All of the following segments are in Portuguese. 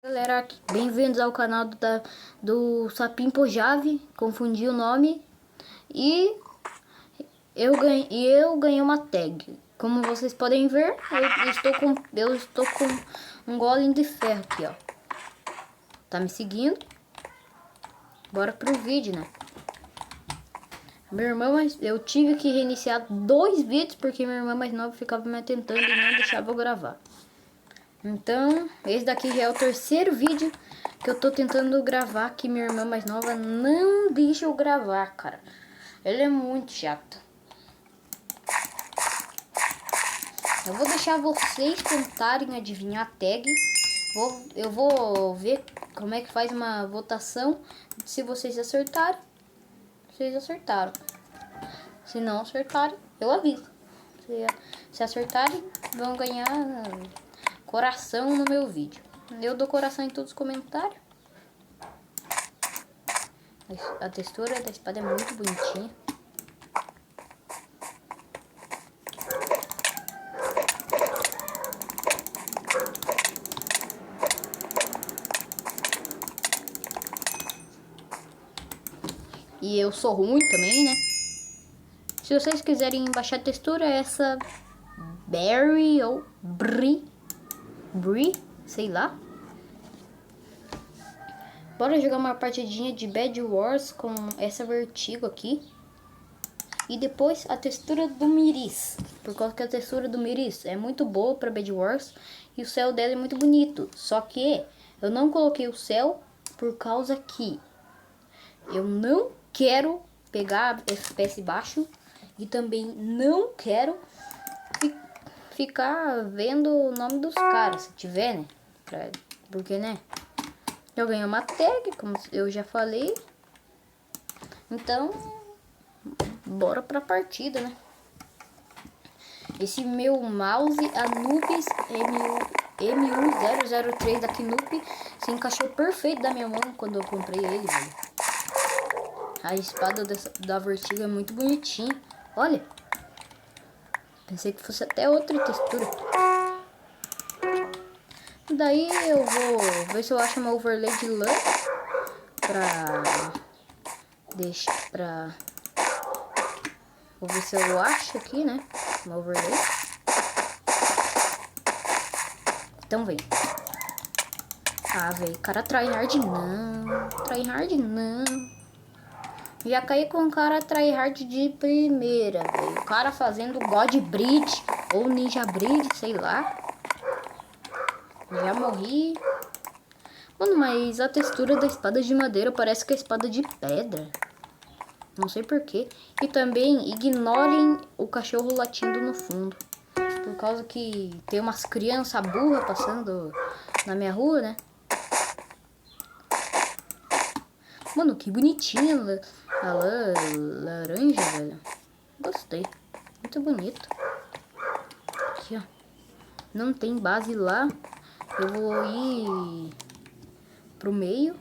Galera, bem-vindos ao canal do Sapinho Pojave. Confundi o nome e eu ganhei uma tag. Como vocês podem ver, eu estou com um golem de ferro aqui, ó. Tá me seguindo? Bora pro vídeo, né? Minha irmã, eu tive que reiniciar 2 vídeos porque minha irmã mais nova ficava me tentando e não deixava eu gravar. Então, esse daqui já é o 3º vídeo que eu tô tentando gravar, que minha irmã mais nova não deixa eu gravar, cara. Ela é muito chata. Eu vou deixar vocês tentarem adivinhar a tag. Eu vou ver como é que faz uma votação. Se vocês acertarem, vocês acertaram. Se não acertarem, eu aviso. Se acertarem, vão ganhar coração no meu vídeo. Eu dou coração em todos os comentários. A textura da espada é muito bonitinha. E eu sou ruim também, né? Se vocês quiserem baixar a textura, é essa Berry ou Brie, sei lá. Bora jogar uma partidinha de Bed Wars com essa Vertigo aqui. E depois a textura do Miris. Por causa que a textura do Miris é muito boa para Bed Wars. E o céu dela é muito bonito. Só que eu não coloquei o céu por causa que eu não quero pegar FPS baixo. E também não quero ficar vendo o nome dos caras. Se tiver, né? Porque, né? Eu ganhei uma tag, como eu já falei. Então, bora pra partida, né? Esse meu mouse Anubis MU003 da Knup se encaixou perfeito da minha mão quando eu comprei ele, velho. A espada da Vertigo é muito bonitinha. Olha. Pensei que fosse até outra textura. Daí eu vou ver se eu acho uma overlay de lã vou ver se eu acho aqui, né? Uma overlay. Então vem. Ah, velho, cara tryhard não. Tryhard não. Já caí com um cara tryhard de primeira, velho. O cara fazendo God Bridge ou Ninja Bridge, sei lá. Já morri. Mano, mas a textura da espada de madeira parece que é espada de pedra. Não sei porquê. E também ignorem o cachorro latindo no fundo. Por causa que tem umas crianças burras passando na minha rua, né? Mano, que bonitinha a lã laranja, velho. Gostei. Muito bonito. Aqui, ó. Não tem base lá. Eu vou ir pro meio.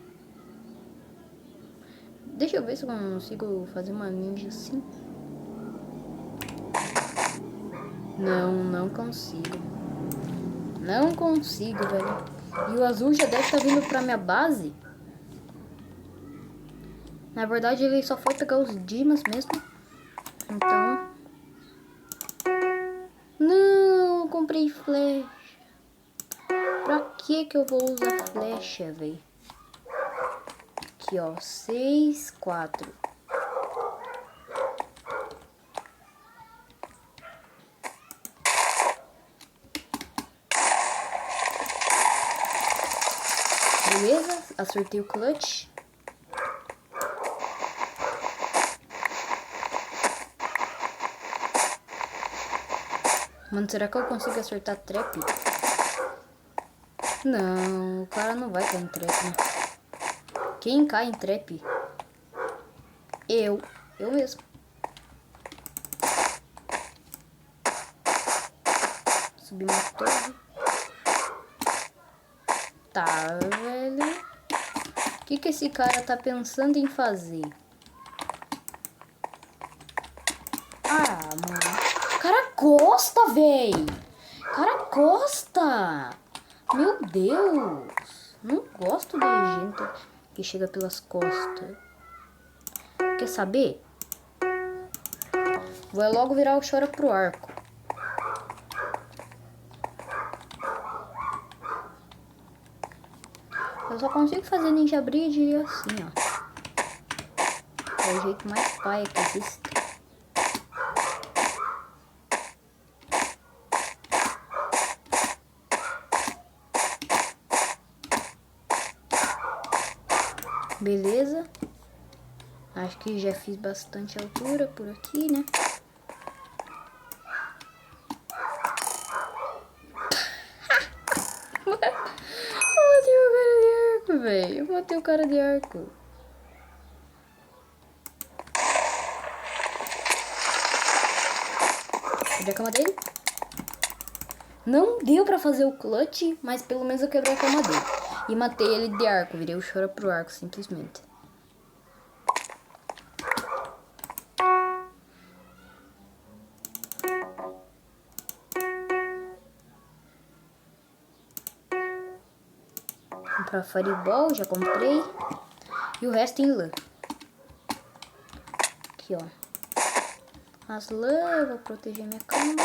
Deixa eu ver se eu consigo fazer uma ninja assim. Não consigo. Não consigo, velho. E o azul já deve estar vindo pra minha base. Na verdade, ele só foi pegar os dimas mesmo. Então... Não, eu comprei flecha. Pra que eu vou usar flecha, velho? Aqui, ó. 6, 4. Beleza? Acertei o clutch. Mano, será que eu consigo acertar trap? Não, o cara não vai cair em trap, né? Quem cai em trap? Eu mesmo. Subi uma torre. Tá, velho. O que esse cara tá pensando em fazer? Ah, mano. O cara gosta, velho. O cara gosta. Meu Deus. Não gosto da gente que chega pelas costas. Quer saber? Vou logo virar o Chora pro arco. Eu só consigo fazer Ninja Bridge assim, ó. É o jeito mais paia que existe. Beleza. Acho que já fiz bastante altura por aqui, né? Eu matei o cara de arco. Quebrei a cama dele. Não deu pra fazer o clutch, mas pelo menos eu quebrei a cama dele. E matei ele de arco. Virei o Chora pro arco, simplesmente. Comprar Fireball, já comprei. E o resto em lã. Aqui, ó. As lã, vou proteger minha cama.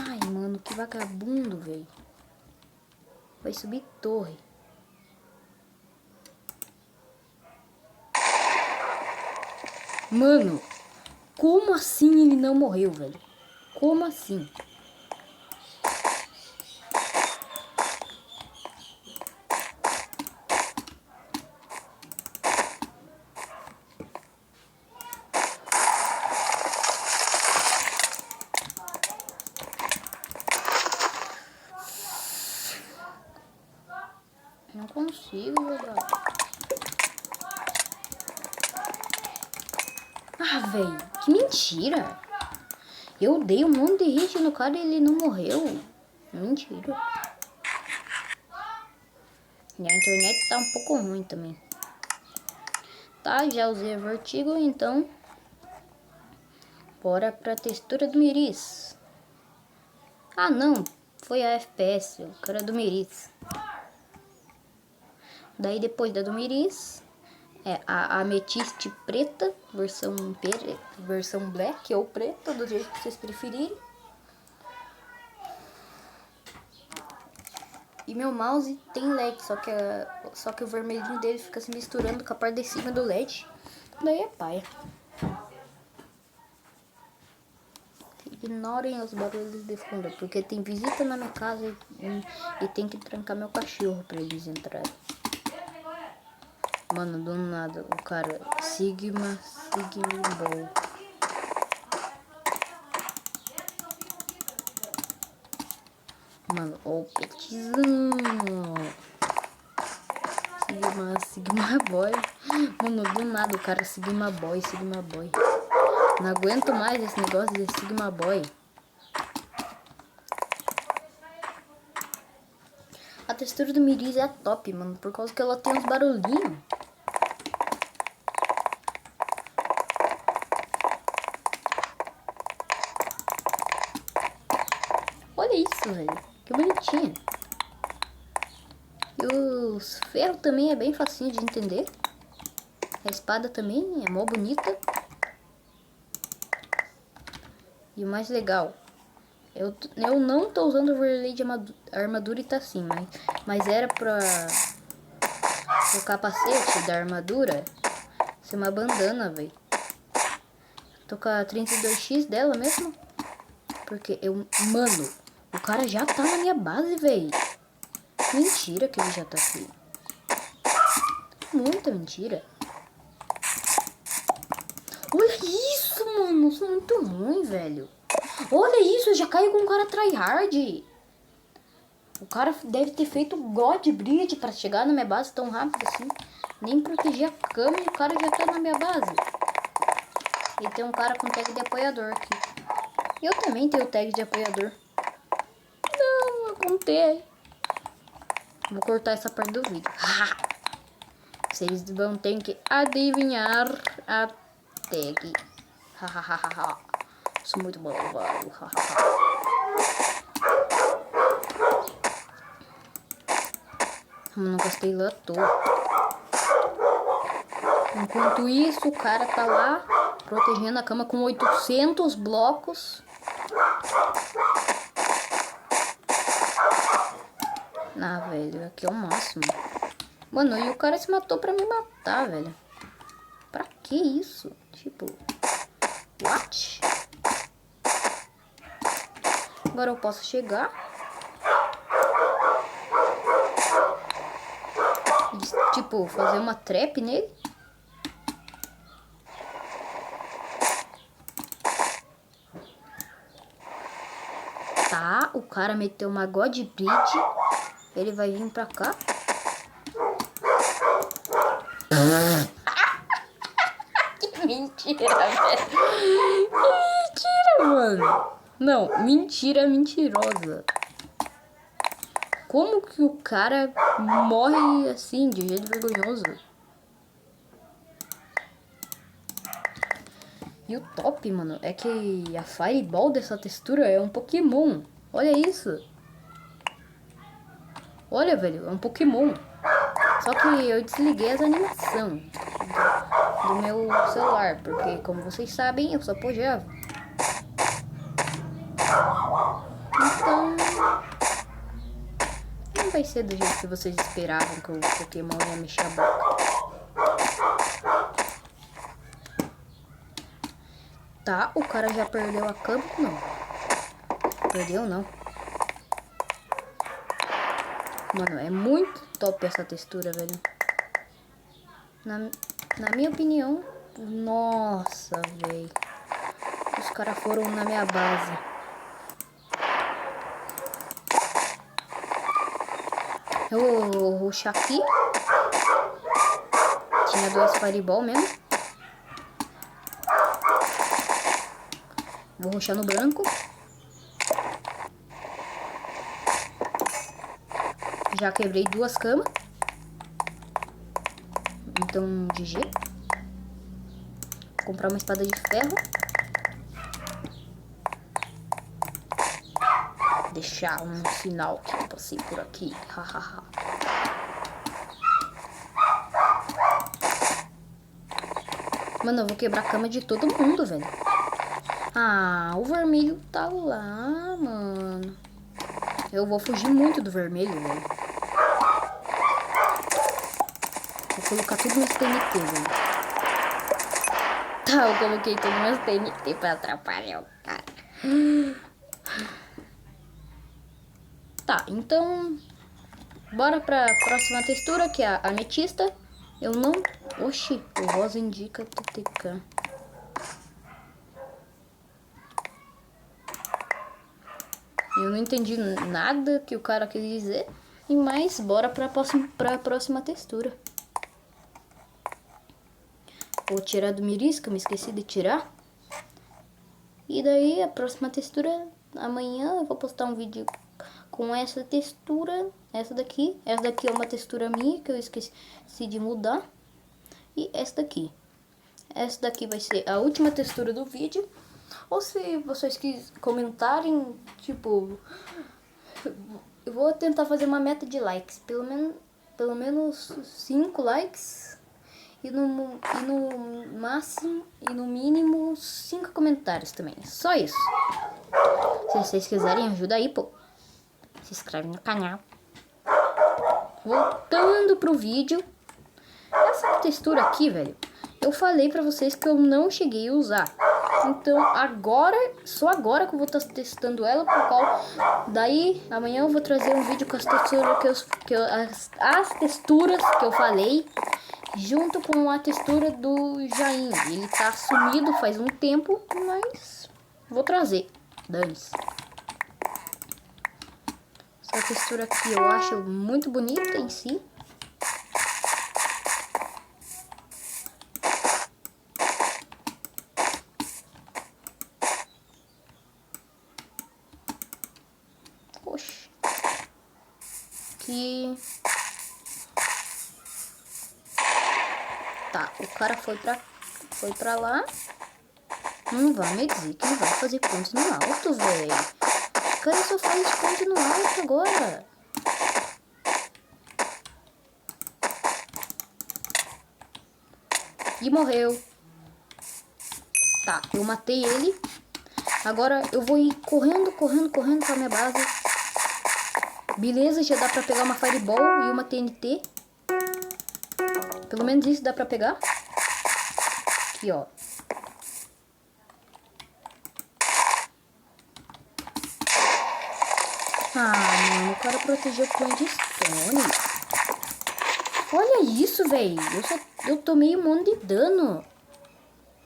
Ai, mano, que vagabundo, velho. Vai subir torre. Mano, como assim ele não morreu, velho? Como assim? Não consigo jogar. Ah, velho, que mentira. Eu dei um monte de hit no cara e ele não morreu. Mentira. E a internet tá um pouco ruim também. Tá, já usei a Vertigo, então bora pra textura do Miris. Ah, não. Foi a FPS, o cara do Miris. Daí depois da do Miris, é a ametiste preta, versão black ou preta, do jeito que vocês preferirem. E meu mouse tem LED, só que o vermelhinho dele fica se misturando com a parte de cima do LED. Daí é paia. Ignorem os barulhos de fundo, porque tem visita na minha casa e tem que trancar meu cachorro pra eles entrarem. Mano, do nada, o cara Sigma Ball. Mano, ó o petizão. Sigma Boy. Mano, do nada, o cara Sigma Boy. Não aguento mais esse negócio de Sigma Boy. A textura do Miris é top, mano, por causa que ela tem uns barulhinhos. Olha isso, velho. Que bonitinho. E os ferros também é bem facinho de entender. A espada também é mó bonita. E o mais legal, eu não tô usando o overlay de armadura e tá assim, mas era pra o capacete da armadura ser uma bandana, velho. Tô com a 32x dela mesmo. Porque mano, o cara já tá na minha base, velho. Mentira que ele já tá aqui. Muita mentira. Olha isso, mano. Eu sou muito ruim, velho. Olha isso, eu já caio com um cara tryhard. O cara deve ter feito God Bridge pra chegar na minha base tão rápido assim. Nem proteger a cama e o cara já tá na minha base. E tem um cara com tag de apoiador aqui. Eu também tenho tag de apoiador. Não, eu contei. Vou cortar essa parte do vídeo. Vocês vão ter que adivinhar a tag. Sou muito bom. Não gastei lá à toa. Enquanto isso, o cara tá lá protegendo a cama com 800 blocos. Ah, velho, aqui é o máximo. Mano, e o cara se matou pra me matar, velho. Pra que isso? Tipo, what? Agora eu posso chegar. E, tipo, fazer uma trap nele. Tá, o cara meteu uma God Bridge. Ele vai vir pra cá. Que mentira, velho. Mentira, mano. Não, mentira mentirosa. Como que o cara morre assim, de jeito vergonhoso? E o top, mano, é que a Fireball dessa textura é um Pokémon. Olha isso. Olha, velho, é um Pokémon. Só que eu desliguei as animações do meu celular, porque, como vocês sabem, eu sou pojava. Então, não vai ser do jeito que vocês esperavam que o Pokémon ia mexer a boca. Tá, o cara já perdeu a cama? Não. Perdeu, não. Mano, é muito top essa textura, velho. Na minha opinião, nossa, velho. Os caras foram na minha base. Eu vou rushar aqui. Tinha 2 Fireball mesmo. Vou rushar no branco. Já quebrei 2 camas. Então, GG. Vou comprar uma espada de ferro. Deixar um sinal que eu passei por aqui. Hahaha. Mano, eu vou quebrar a cama de todo mundo, velho. Ah, o vermelho tá lá, mano. Eu vou fugir muito do vermelho, velho. Vou colocar tudo no TNT, velho. Tá, eu coloquei tudo no TNT pra atrapalhar o cara. Tá, então... Bora pra próxima textura, que é a ametista. Eu não... Oxi, o rosa indica TTK. Eu não entendi nada que o cara quis dizer. Mas bora pra próxima textura. Vou tirar do mirisca, me esqueci de tirar. E daí a próxima textura, amanhã eu vou postar um vídeo com essa textura. Essa daqui é uma textura minha que eu esqueci de mudar. E essa daqui. Essa daqui vai ser a última textura do vídeo. Ou se vocês comentarem, tipo... Eu vou tentar fazer uma meta de likes. Pelo menos 5 likes. E no máximo, e no mínimo 5 comentários também. Só isso. Se vocês quiserem, ajuda aí, pô. Se inscreve no canal. Voltando pro vídeo. Essa textura aqui, velho, eu falei pra vocês que eu não cheguei a usar. Então agora, só agora que eu vou estar testando ela, por qual daí amanhã eu vou trazer um vídeo com as texturas as texturas que eu falei, junto com a textura do Jain. Ele tá sumido faz um tempo, mas vou trazer. Dane-se. Essa textura aqui eu acho muito bonita em si. Oxi. Aqui. Tá, o cara foi pra lá. Não vai me dizer que ele vai fazer ponte no alto, velho. O cara só faz ponte no alto agora. E morreu. Tá, eu matei ele. Agora eu vou ir correndo pra minha base. Beleza, já dá pra pegar uma Fireball e uma TNT. Pelo menos isso dá pra pegar. Aqui, ó. Ah, mano, o cara protegeu o Clandestone. Olha isso, velho. Eu tomei um monte de dano.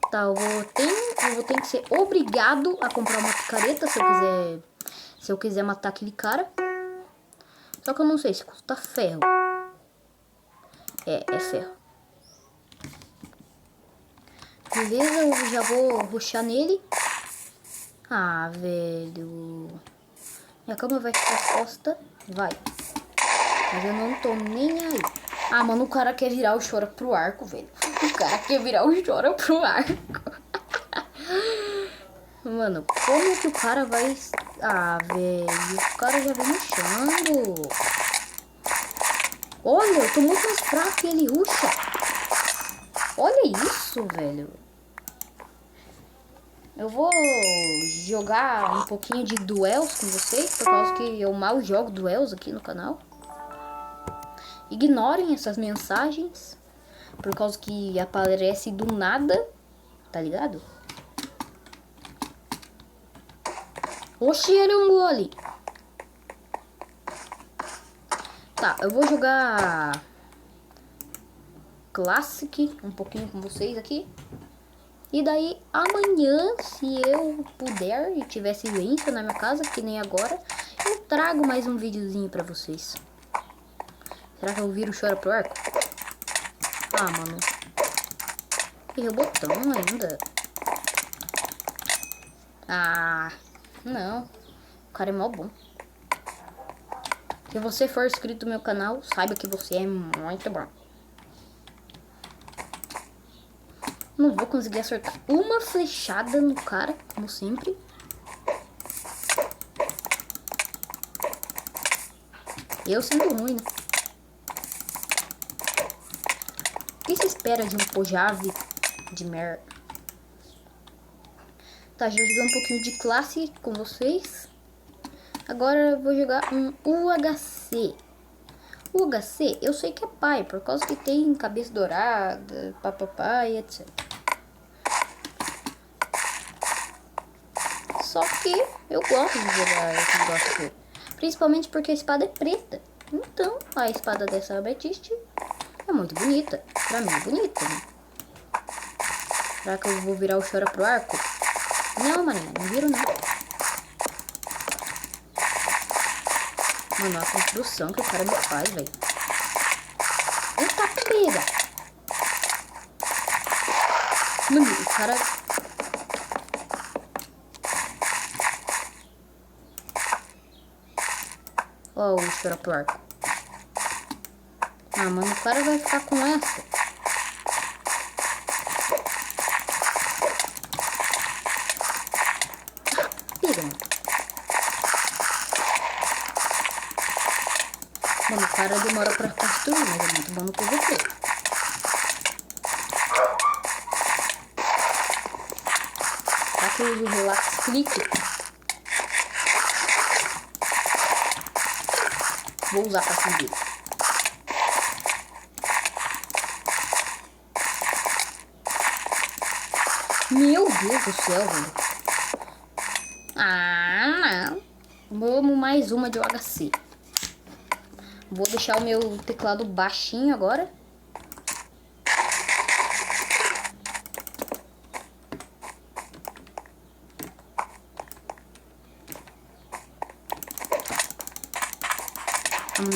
Tá, eu vou ter que ser obrigado a comprar uma picareta se eu quiser matar aquele cara. Só que eu não sei se custa ferro. É ferro. Beleza, eu já vou rushar nele. Ah, velho. Minha cama vai ficar exposta. Vai. Mas eu não tô nem aí. Ah, mano, o cara quer virar o Chora pro arco, velho. O cara quer virar o Chora pro arco. Mano, como que o cara vai... Ah, velho. O cara já vem rushando. Olha, eu tô muito mais fraco e ele rusha. Olha isso, velho. Eu vou jogar um pouquinho de duelos com vocês, por causa que eu mal jogo duelos aqui no canal. Ignorem essas mensagens, por causa que aparece do nada, tá ligado? Oxi, ele é um gole. Tá, eu vou jogar Classic um pouquinho com vocês aqui. E daí amanhã, se eu puder e tiver silêncio na minha casa, que nem agora, eu trago mais um videozinho pra vocês. Será que eu viro Chora pro arco? Ah, mano. Errei o botão ainda. Ah, não. O cara é mó bom. Se você for inscrito no meu canal, saiba que você é muito bom. Não vou conseguir acertar uma flechada no cara, como sempre. Eu sendo ruim, né? O que você espera de um Pojave de merda? Tá, já joguei um pouquinho de classe com vocês. Agora eu vou jogar um UHC. O UHC eu sei que é pai, por causa que tem cabeça dourada, papapá e etc. Só que eu gosto de jogar esse UHC. Principalmente porque a espada é preta. Então a espada dessa ametiste é muito bonita. Pra mim é bonita, né? Será que eu vou virar o Chora pro arco? Não, maninha, não viro não. Mano, a construção que o cara me faz, velho. Eita, pega! Mano, o cara... Ó, o Chora pro arco. Ah, mano, o cara vai ficar com essa. Pega, mano. Mano, o cara demora pra construir, mas é muito bom no PVP. Será que eu uso o Relax Click? Vou usar pra seguir. Meu Deus do céu, velho. Ah, não. Vamos mais uma de UHC. Vou deixar o meu teclado baixinho agora.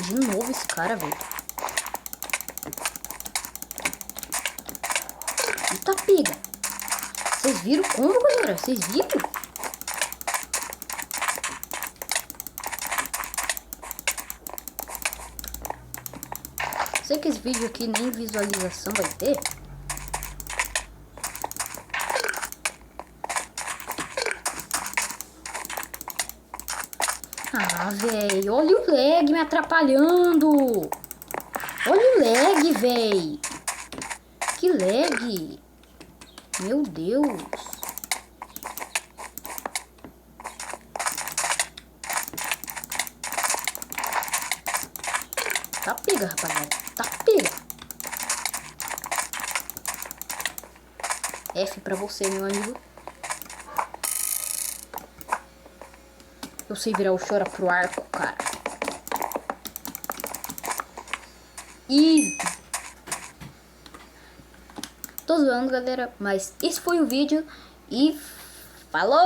De novo esse cara, velho. Eita, pega. Vocês viram como, galera? Vocês viram? Sei que esse vídeo aqui nem visualização vai ter. Ah, velho, olha o lag me atrapalhando. Olha o lag, velho. Que lag. Meu Deus. Tá pega, rapaziada. Tá pega. F pra você, meu amigo. Eu sei virar o chora pro arco, cara. Easy. Tô zoando, galera. Mas esse foi o vídeo. E falou!